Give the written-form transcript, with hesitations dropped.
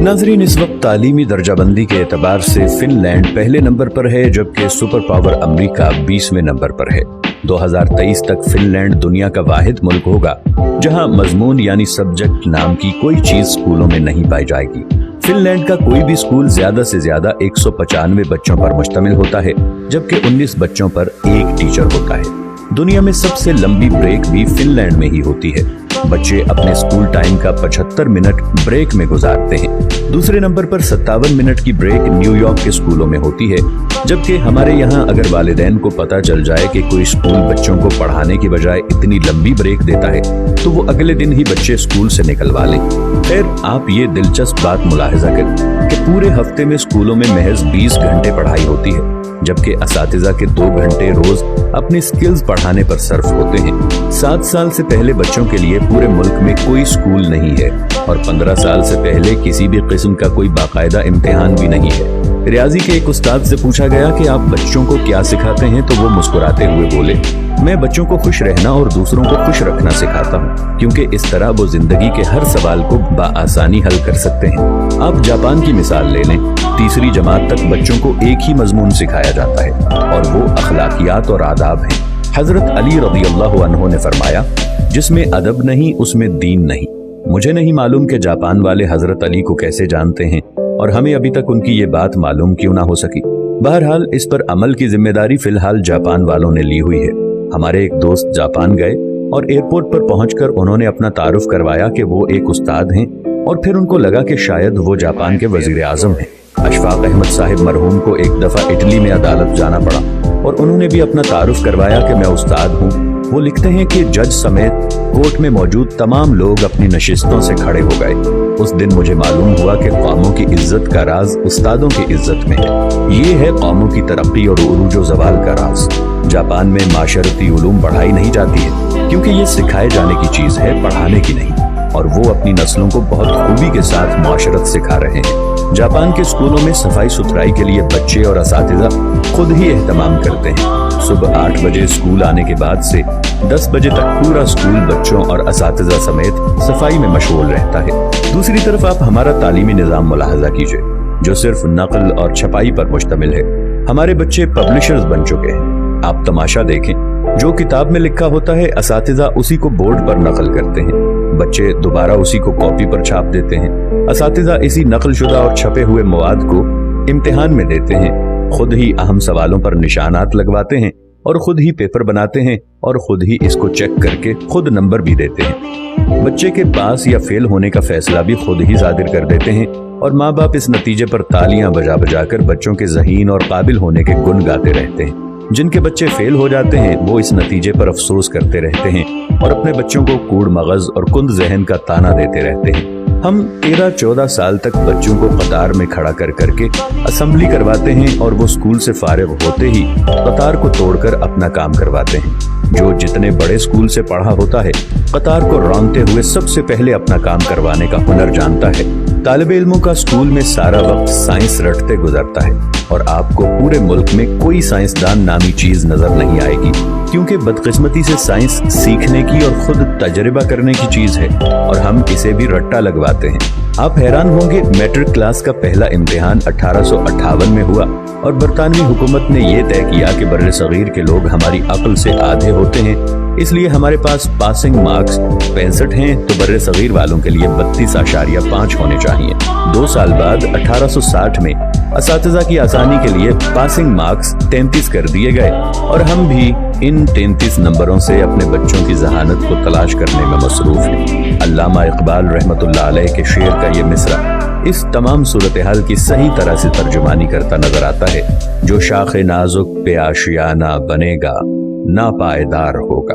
नाज़रीन, इस वक्त तालीमी दर्जाबंदी के एतबार से फिनलैंड पहले नंबर पर है, जबकि सुपर पावर अमेरिका 20वें नंबर पर है। 2023 तक फिनलैंड दुनिया का वाहिद मुल्क होगा जहां मजमून यानी सब्जेक्ट नाम की कोई चीज स्कूलों में नहीं पाई जाएगी। फिनलैंड का कोई भी स्कूल ज्यादा से ज्यादा 195 बच्चों पर मुश्तमिल होता है, जबकि 19 बच्चों पर एक टीचर होता है। दुनिया में सबसे लंबी ब्रेक भी फिनलैंड में ही होती है। बच्चे अपने स्कूल टाइम का 75 मिनट ब्रेक में गुजारते हैं। दूसरे नंबर पर 57 मिनट की ब्रेक न्यूयॉर्क के स्कूलों में होती है, जबकि हमारे यहाँ अगर वालिदैन को पता चल जाए कि कोई स्कूल बच्चों को पढ़ाने की बजाय इतनी लंबी ब्रेक देता है तो वो अगले दिन ही बच्चे स्कूल से निकलवा लें। खैर, आप ये दिलचस्प बात मुलाहिजा करें कि पूरे हफ्ते में स्कूलों में महज 20 घंटे पढ़ाई होती है, जबकि असातिज़ा के 2 घंटे रोज अपनी स्किल्स पढ़ाने पर सर्फ होते हैं। 7 साल से पहले बच्चों के लिए पूरे मुल्क में कोई स्कूल नहीं है और 15 साल से पहले किसी भी किस्म का कोई बाकायदा इम्तिहान भी नहीं है। रियाजी के एक उस्ताद से पूछा गया कि आप बच्चों को क्या सिखाते हैं, तो वो मुस्कुराते हुए बोले, मैं बच्चों को खुश रहना और दूसरों को खुश रखना सिखाता हूँ, क्योंकि इस तरह वो जिंदगी के हर सवाल को बआसानी हल कर सकते हैं। आप जापान की मिसाल ले लें। तीसरी जमात तक बच्चों को एक ही मजमून सिखाया जाता है और वो अखलाकियात और आदाब हैं। हजरत अली रज़ियल्लाहु अन्हु ने फरमाया, जिसमें अदब नहीं उसमें दीन नहीं। मुझे नहीं मालूम कि जापान वाले हजरत अली को कैसे जानते हैं और हमें अभी तक उनकी ये बात मालूम क्यों ना हो सकी। बहरहाल, इस पर अमल की जिम्मेदारी फिलहाल जापान वालों ने ली हुई है। हमारे एक दोस्त जापान गए और एयरपोर्ट पर पहुंचकर उन्होंने अपना तारुफ करवाया कि वो एक उस्ताद हैं, और फिर उनको लगा कि शायद वो जापान के वजीर आजम हैं। अशफाक अहमद साहिब मरहूम को एक दफा इटली में अदालत जाना पड़ा और उन्होंने भी अपना तारुफ करवाया कि मैं उस्ताद हूँ। वो लिखते हैं कि जज समेत कोर्ट में मौजूद तमाम लोग अपनी नशिस्तों से खड़े हो गए। उस दिन मुझे मालूम हुआ कि कौमों की इज्जत का राज उस्तादों की इज्जत में है। ये है कौमों की तरक्की और उरूज व ज़वाल का राज। जापान में माशरती उलूम पढ़ाई नहीं जाती है, क्योंकि ये सिखाए जाने की चीज है, पढ़ाने की नहीं, और वो अपनी नस्लों को बहुत खूबी के साथ माशरत सिखा रहे हैं। जापान के स्कूलों में सफाई सुथराई के लिए बच्चे और असातिज़ा खुद ही एहतमाम करते हैं। सुबह 8 बजे स्कूल आने के बाद से 10 बजे तक पूरा स्कूल बच्चों और असातिज़ा समेत सफाई में मशगूल रहता है। दूसरी तरफ आप हमारा तालीमी निज़ाम मुलाहजा कीजिए, जो सिर्फ नकल और छपाई पर मुश्तमिल है। हमारे बच्चे पब्लिशर्स बन चुके हैं। आप तमाशा देखें, जो किताब में लिखा होता है असातिज़ा उसी को बोर्ड पर नकल करते हैं, बच्चे दोबारा उसी को कॉपी पर छाप देते हैं। असातिज़ा इसी नकलशुदा और छपे हुए मवाद को इम्तिहान में देते हैं, खुद ही अहम सवालों पर निशानात लगवाते हैं और खुद ही पेपर बनाते हैं और खुद ही इसको चेक करके खुद नंबर भी देते हैं। बच्चे के पास या फेल होने का फैसला भी खुद ही जादिर कर देते हैं और माँ बाप इस नतीजे पर तालियां बजा बजा कर बच्चों के ज़हीन और काबिल होने के गुण गाते रहते हैं। जिनके बच्चे फेल हो जाते हैं वो इस नतीजे पर अफसोस करते रहते हैं और अपने बच्चों को कूड़ मगज और कुंद जहन का ताना देते रहते हैं। हम 13-14 साल तक बच्चों को कतार में खड़ा कर करके असेंबली करवाते हैं और वो स्कूल से फारिग होते ही कतार को तोड़कर अपना काम करवाते हैं। जो जितने बड़े स्कूल से पढ़ा होता है, कतार को रौंदते हुए सबसे पहले अपना काम करवाने का हुनर जानता है। तालिबे इल्मों का स्कूल में सारा वक्त साइंस रटते गुजरता है और आपको पूरे मुल्क में कोई साइंसदान नामी चीज नजर नहीं आएगी, क्योंकि बदकिस्मती से साइंस सीखने की और खुद तजर्बा करने की चीज है और हम इसे भी रट्टा लगवाते हैं। आप हैरान होंगे, मैट्रिक क्लास का पहला इम्तिहान 1858 में हुआ और बरतानवी हुकूमत ने यह तय किया कि बर्रे सगीर के लोग हमारी अक्ल से आधे होते हैं, इसलिए हमारे पास पासिंग मार्क्स 65 हैं तो बर्रे सगीर वालों के लिए 32.5 होने चाहिए। 2 साल बाद 1860 में असातिज़ा की आसानी के लिए पासिंग मार्क्स 33 कर दिए गए और हम भी इन 33 नंबरों से अपने बच्चों की जहानत को तलाश करने में मसरूफ हैं। अल्लामा इकबाल रहमतुल्लाह अलैह के शेर का ये मिसरा इस तमाम सूरत हाल की सही तरह से तर्जुमानी करता नजर आता है। जो शाख नाजुक पे आशियाना बनेगा, ना पायदार होगा।